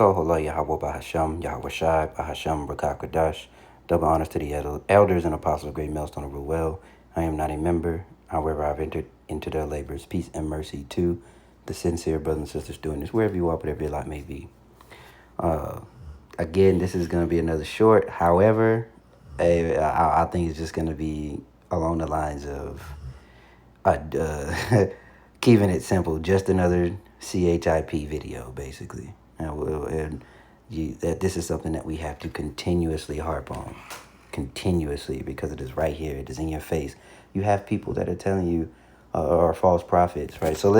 Kohola Yahweh Bahasham, Yahweh Shai, Bahasham, Rakakadash. Double honors to the elders and apostles of Great Millstone of Ruel. I am not a member. However, I've entered into their labors. Peace and mercy to the sincere brothers and sisters doing this, wherever you are, whatever your lot may be. Again, this is going to be another short. However, I think it's just going to be along the lines of keeping it simple. Just another CHIP video, basically. That this is something that we have to continuously harp on. Continuously, because it is right here. It is in your face. You have people that are telling you are false prophets, right? So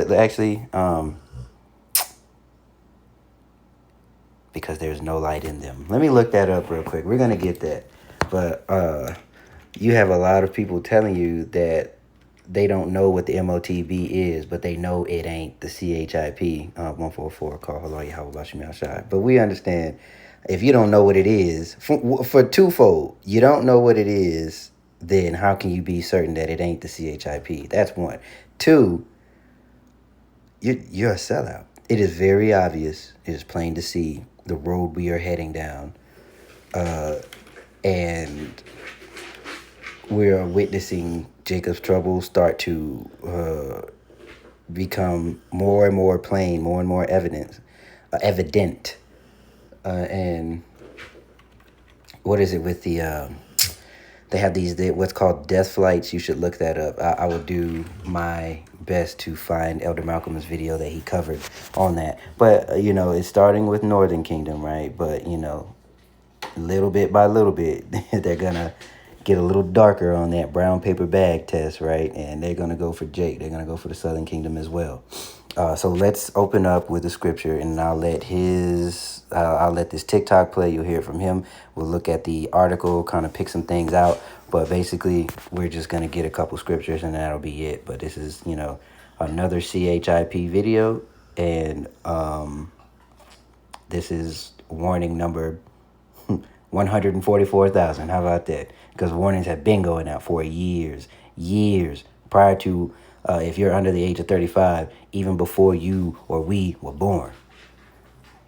because there's no light in them. Let me look that up real quick. We're going to get that. But you have a lot of people telling you that they don't know what the MOTB is, but they know it ain't the CHIP 144 called Halal Yahweh Bashim Shai. But we understand if you don't know what it is, for twofold, you don't know what it is, then how can you be certain that it ain't the CHIP? That's one. Two, you're a sellout. It is very obvious. It is plain to see the road we are heading down. And we are witnessing Jacob's trouble start to become more and more plain, more and more evident. And what is it with the... they have these what's called death flights. You should look that up. I will do my best to find Elder Malcolm's video that he covered on that. But, it's starting with Northern Kingdom, right? But, little bit by little bit, they're going to get a little darker on that brown paper bag test, right? And they're going to go for Jake. They're going to go for the Southern Kingdom as well. So let's open up with the scripture, and I'll let this TikTok play. You'll hear it from him. We'll look at the article, kind of pick some things out. But basically, we're just going to get a couple scriptures, and that'll be it. But this is, another CHIP video, and this is warning number 144,000. How about that? Because warnings have been going out for years prior to, if you're under the age of 35, even before you or we were born.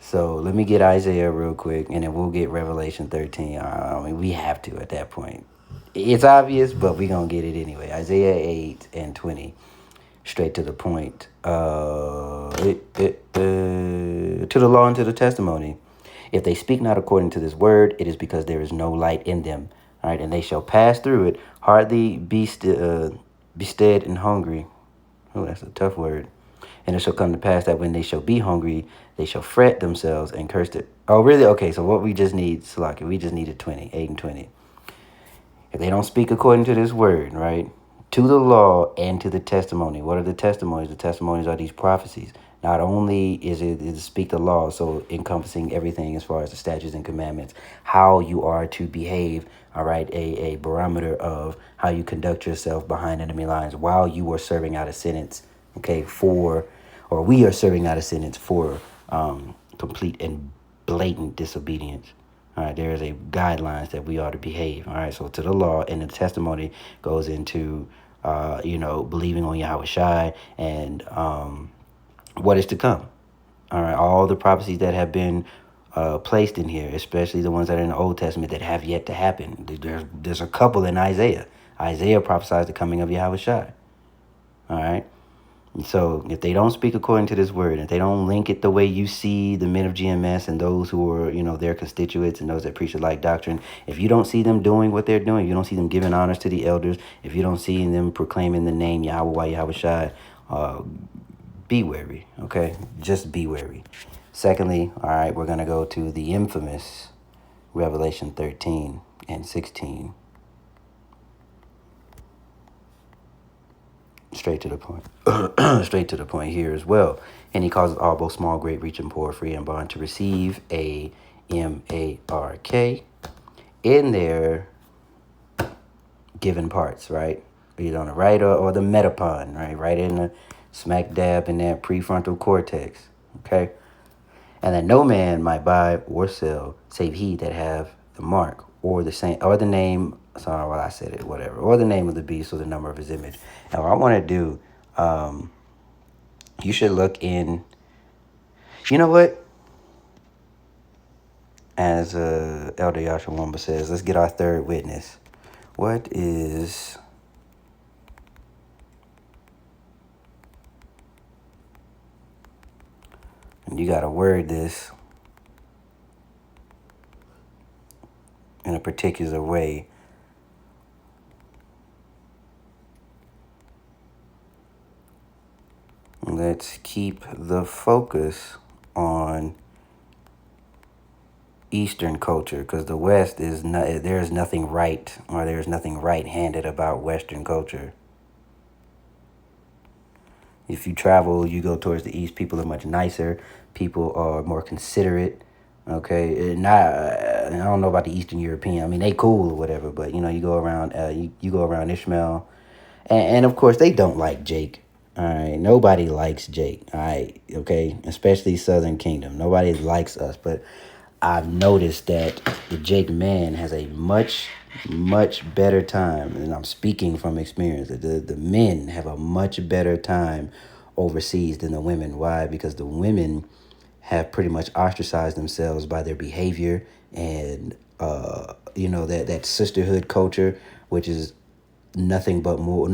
So let me get Isaiah real quick, and then we'll get Revelation 13. We have to at that point. It's obvious, but we're going to get it anyway. Isaiah 8 and 20, straight to the point. To the law and to the testimony. If they speak not according to this word, it is because there is no light in them. All right, and they shall pass through it, hardly be stead and hungry. Oh, that's a tough word. And it shall come to pass that when they shall be hungry, they shall fret themselves and curse it. Oh, really? Okay, so what we just need, Salaki, we just needed 8 and 20. If they don't speak according to this word, right, to the law and to the testimony. What are the testimonies? The testimonies are these prophecies. Not only is it speak the law, so encompassing everything as far as the statutes and commandments, how you are to behave, all right, a barometer of how you conduct yourself behind enemy lines while you are serving out a sentence, okay, we are serving out a sentence for complete and blatant disobedience. All right, there is a guidelines that we are to behave. All right, so to the law, and the testimony goes into, believing on Yahweh Shai and what is to come. All right, all the prophecies that have been placed in here, especially the ones that are in the Old Testament that have yet to happen. There's a couple in Isaiah. Isaiah prophesies the coming of Yahweh Shai. All right. And so if they don't speak according to this word, if they don't link it the way you see the men of GMS and those who are, their constituents and those that preach the like doctrine, if you don't see them doing what they're doing, you don't see them giving honors to the elders, if you don't see them proclaiming the name Yahweh Yahweh Shai, be wary, okay? Just be wary. Secondly, all right, we're going to go to the infamous Revelation 13 and 16. Straight to the point. Straight to the point here as well. And he causes all, both small, great, rich, and poor, free and bond, to receive a M-A-R-K in their given parts, right? Either on the right or the metapon, right? Right in the smack dab in that prefrontal cortex, okay? And that no man might buy or sell, save he that have the mark or the same or the name. Sorry, well I said it, whatever, or the name of the beast or the number of his image. And what I want to do, you should look in. You know what? As Elder Yashawamba says, let's get our third witness. What is... And you got to word this in a particular way. Let's keep the focus on Eastern culture, because the West is not, there's nothing right, or there's nothing right-handed about Western culture. If you travel, you go towards the East, people are much nicer. People are more considerate. Okay, I don't know about the Eastern European. I mean, they cool or whatever, but you go around, you go around Ishmael, and of course they don't like Jake. All right, nobody likes Jake. All right, okay, especially Southern Kingdom. Nobody likes us, but I've noticed that the Jake man has a much better time, and I'm speaking from experience. The men have a much better time overseas than the women. Why? Because the women have pretty much ostracized themselves by their behavior and that sisterhood culture, which is nothing more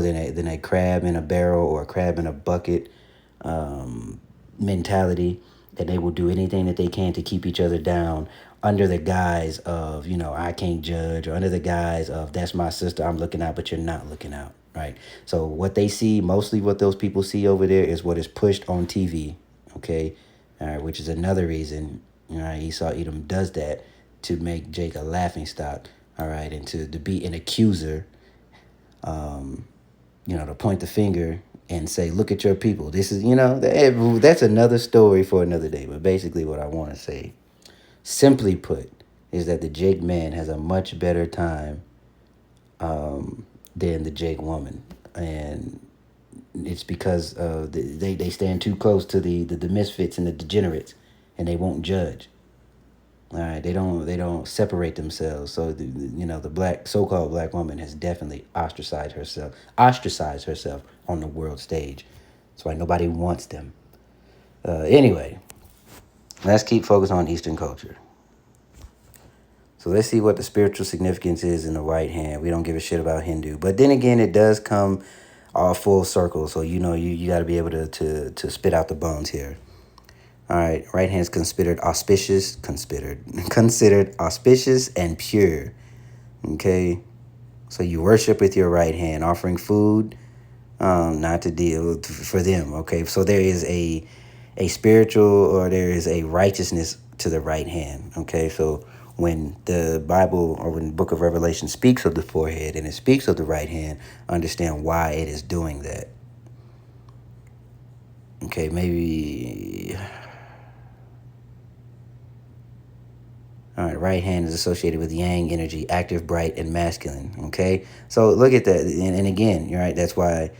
than a crab in a barrel or a crab in a bucket mentality, that they will do anything that they can to keep each other down under the guise of, I can't judge, or under the guise of, that's my sister, I'm looking out, but you're not looking out, right? So what they see, mostly what those people see over there, is what is pushed on TV, okay? All right, which is another reason, Esau Edom does that, to make Jake a laughing stock, all right, and to be an accuser, to point the finger and say, look at your people. This is, that's another story for another day. But basically what I want to say, simply put, is that the Jake man has a much better time than the Jake woman. And it's because they stand too close to the misfits and the degenerates, and they won't judge. All right, they don't separate themselves. So the so-called black woman has definitely ostracized herself on the world stage. That's why nobody wants them. Anyway, let's keep focused on Eastern culture. So let's see what the spiritual significance is in the right hand. We don't give a shit about Hindu, but then again, it does come all full circle. So you got to be able to spit out the bones here. All right, right hand is considered auspicious and pure. Okay, so you worship with your right hand, offering food, not to deal for them. Okay, so there is a spiritual, or there is a righteousness to the right hand. Okay, so when the Bible, or when the book of Revelation speaks of the forehead and it speaks of the right hand, understand why it is doing that. Okay, maybe... All right, right hand is associated with yang energy, active, bright, and masculine. Okay, so look at that, and again, you're right. That's why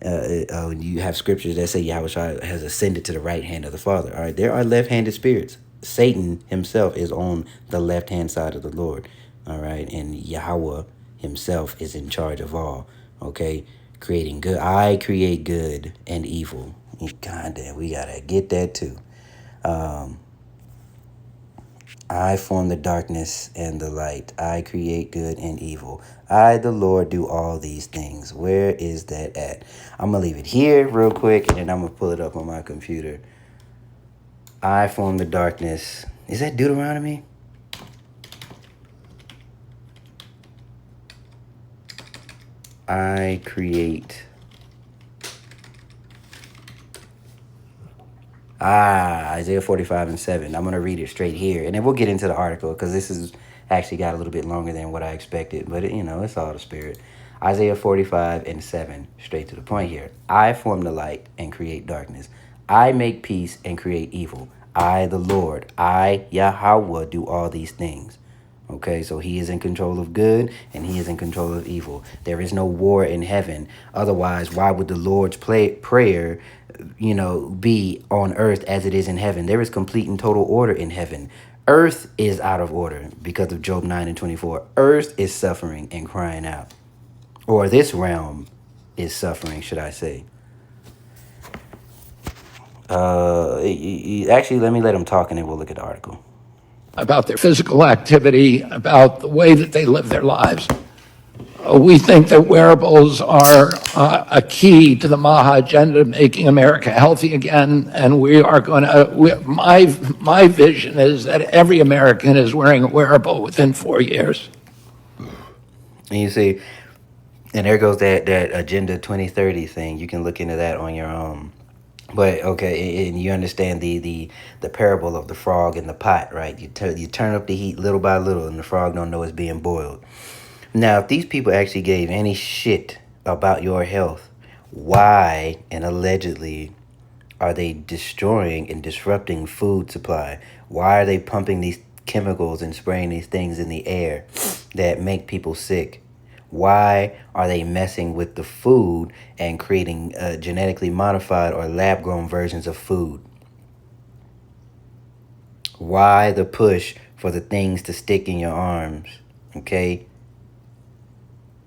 you have scriptures that say Yahweh has ascended to the right hand of the Father. All right, there are left-handed spirits. Satan himself is on the left-hand side of the Lord. All right, and Yahweh himself is in charge of all. Okay, creating good. I create good and evil. God damn, we gotta get that too. I form the darkness and the light. I create good and evil. I, the Lord, do all these things. Where is that at? I'm going to leave it here real quick, and then I'm going to pull it up on my computer. I form the darkness. Is that Deuteronomy? I create... Isaiah 45:7. I'm going to read it straight here, and then we'll get into the article, because this is actually got a little bit longer than what I expected, but it's all the spirit. Isaiah 45:7, straight to the point here. I form the light and create darkness. I make peace and create evil. I, the Lord, I, Yahweh, do all these things. Okay, so he is in control of good and he is in control of evil. There is no war in heaven. Otherwise, why would the Lord's prayer, be on earth as it is in heaven? There is complete and total order in heaven. Earth is out of order because of Job 9:24. Earth is suffering and crying out. Or this realm is suffering, should I say. Actually, let me let him talk and then we'll look at the article. about their physical activity, about the way that they live their lives. We think that wearables are a key to the MAHA agenda, making America healthy again. And we are going to, my vision is that every American is wearing a wearable within 4 years. And you see, and there goes that Agenda 2030 thing. You can look into that on your own. But okay, and you understand the parable of the frog in the pot, right? You turn up the heat little by little, and the frog don't know it's being boiled. Now, if these people actually gave any shit about your health, why and allegedly are they destroying and disrupting food supply? Why are they pumping these chemicals and spraying these things in the air that make people sick? Why are they messing with the food and creating genetically modified or lab grown versions of food? Why the push for the things to stick in your arms? Okay?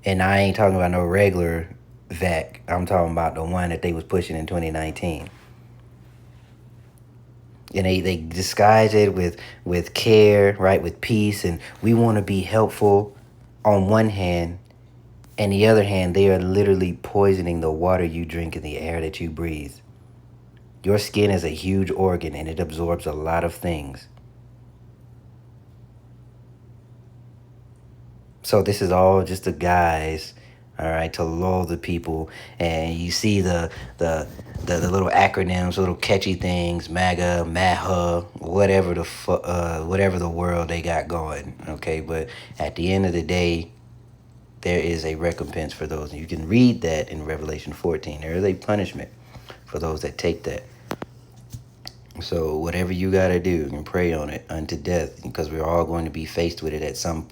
And I ain't talking about no regular vac. I'm talking about the one that they was pushing in 2019. And they disguise it with care, right? With peace, and we want to be helpful on one hand, and the other hand, they are literally poisoning the water you drink and the air that you breathe. Your skin is a huge organ and it absorbs a lot of things. So this is all just a guise, all right, to lull the people. And you see the little acronyms, little catchy things, MAGA, MAHA, whatever whatever the world they got going. Okay, but at the end of the day, there is a recompense for those. You can read that in Revelation 14. There is a punishment for those that take that. So whatever you gotta do, you can pray on it unto death, because we're all going to be faced with it at some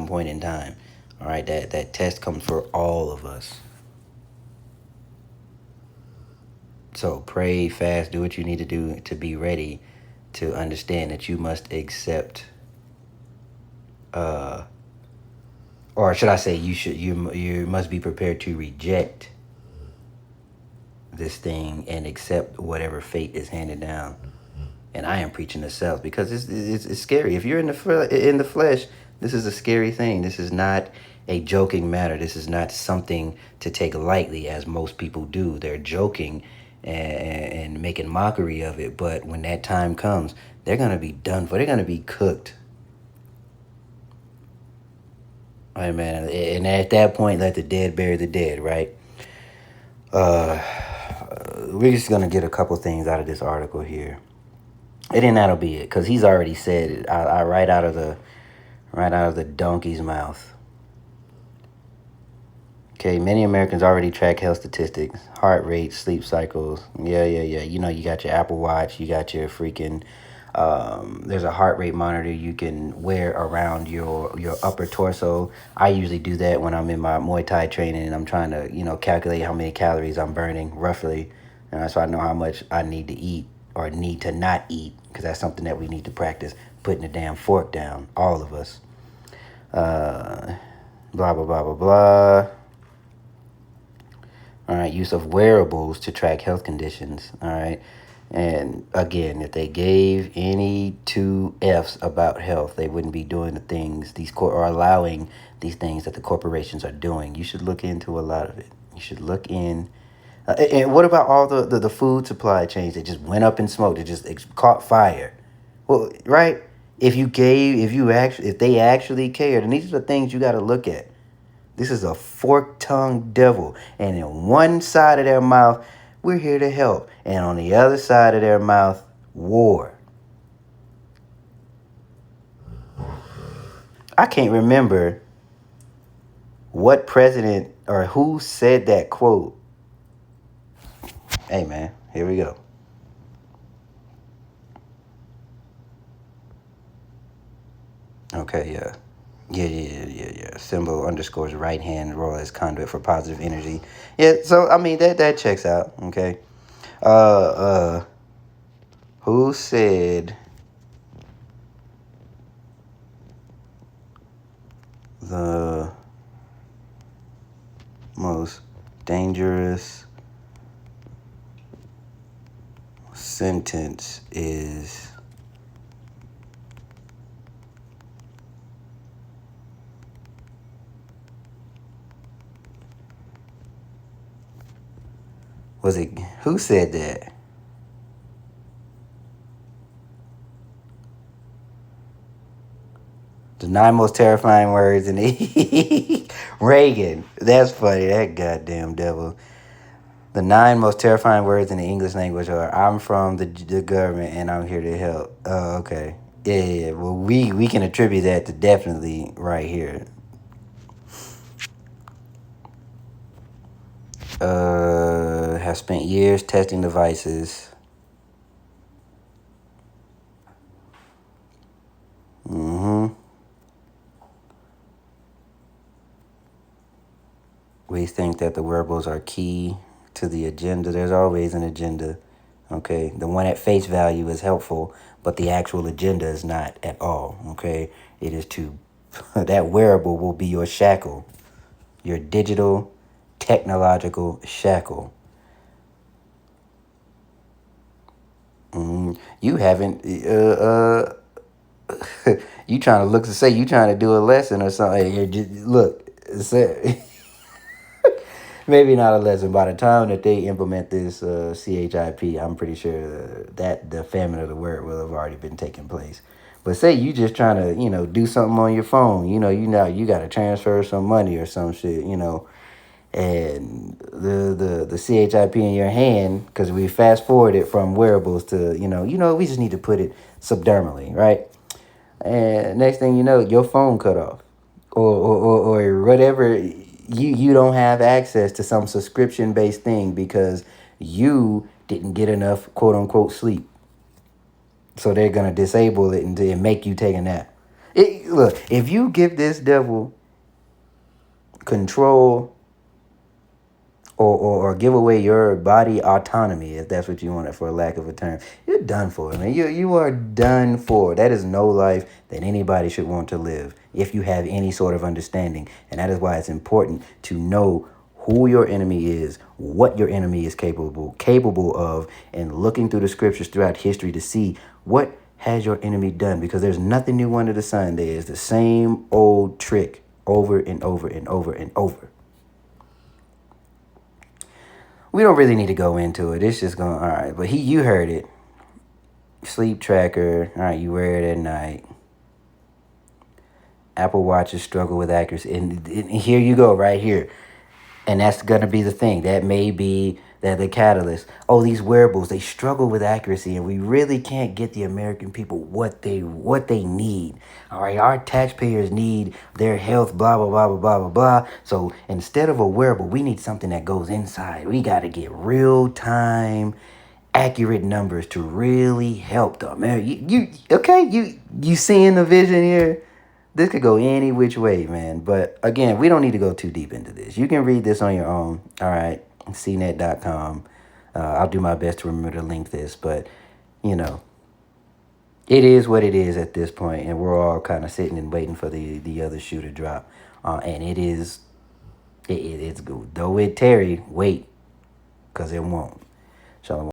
point in time. All right, that test comes for all of us. So pray, fast, do what you need to do to be ready to understand that you must accept, or should I say, you must be prepared to reject this thing and accept whatever fate is handed down. And I am preaching to self, because it's scary. If you're in the flesh, this is a scary thing. This is not a joking matter. This is not something to take lightly, as most people do. They're joking and making mockery of it. But when that time comes, they're gonna be done for. They're gonna be cooked. All right, man. And at that point, let the dead bury the dead. Right. We're just gonna get a couple things out of this article here. And then that'll be it, because he's already said it. I right out of the donkey's mouth. Okay, many Americans already track health statistics, heart rate, sleep cycles. Yeah. You know, you got your Apple Watch, you got your freaking. There's a heart rate monitor you can wear around your upper torso. I usually do that when I'm in my Muay Thai training and I'm trying to, calculate how many calories I'm burning roughly, so I know how much I need to eat or need to not eat, because that's something that we need to practice, putting the damn fork down, all of us. Blah, blah, blah, blah, blah. All right, use of wearables to track health conditions. All right. And again, if they gave any two F's about health, they wouldn't be doing the things or allowing these things that the corporations are doing. You should look into a lot of it. You should look in. And what about all the food supply chains that just went up in smoke, that just caught fire? Well, right? If they actually cared, and these are the things you got to look at. This is a fork-tongued devil, and in one side of their mouth, we're here to help, and on the other side of their mouth, war. I can't remember what president or who said that quote. Hey, man, here we go. Okay, yeah. Yeah. Symbol underscores right hand roll as conduit for positive energy. Yeah, so I mean that checks out. Okay. Who said the most dangerous sentence is Was it who said that? The 9 most terrifying words in the Reagan. That's funny. That goddamn devil. The 9 most terrifying words in the English language are "I'm from the government and I'm here to help." Oh, okay. Yeah. Well, we can attribute that to definitely right here. Have spent years testing devices. Mm-hmm. We think that the wearables are key to the agenda. There's always an agenda. Okay. The one at face value is helpful, but the actual agenda is not at all. Okay. It is to, that wearable will be your shackle, your digital technological shackle. You haven't, you trying to look to say you trying to do a lesson or something. You're just, look, maybe not a lesson. By the time that they implement this CHIP, I'm pretty sure that the famine of the word will have already been taking place. But say you just trying to, do something on your phone. You got to transfer some money or some shit. And the CHIP in your hand, because we fast forwarded from wearables to we just need to put it subdermally, right? And next thing you know, your phone cut off, or whatever. You don't have access to some subscription based thing because you didn't get enough quote unquote sleep. So they're gonna disable it and make you take a nap. Look, if you give this devil control or give away your body autonomy, if that's what you want it for, lack of a term, you're done for, man. You are done for. That is no life that anybody should want to live if you have any sort of understanding. And that is why it's important to know who your enemy is, what your enemy is capable of, and looking through the scriptures throughout history to see what has your enemy done, because there's nothing new under the sun. There is the same old trick over and over and over and over. We don't really need to go into it. It's just going, all right. But you heard it. Sleep tracker. All right, you wear it at night. Apple Watches struggle with accuracy. And here you go, right here. And that's going to be the thing. That may be the catalyst. Oh, these wearables, they struggle with accuracy, and we really can't get the American people what they need. All right, our taxpayers need their health, blah, blah, blah, blah, blah, blah, blah. So instead of a wearable, we need something that goes inside. We got to get real-time, accurate numbers to really help the American. You seeing the vision here? This could go any which way, man. But again, we don't need to go too deep into this. You can read this on your own. All right, cnet.com. I'll do my best to remember to link this, but it is what it is at this point, and we're all kind of sitting and waiting for the other shoe to drop. And it's good. Though it tarry, wait, because it won't. Shalom.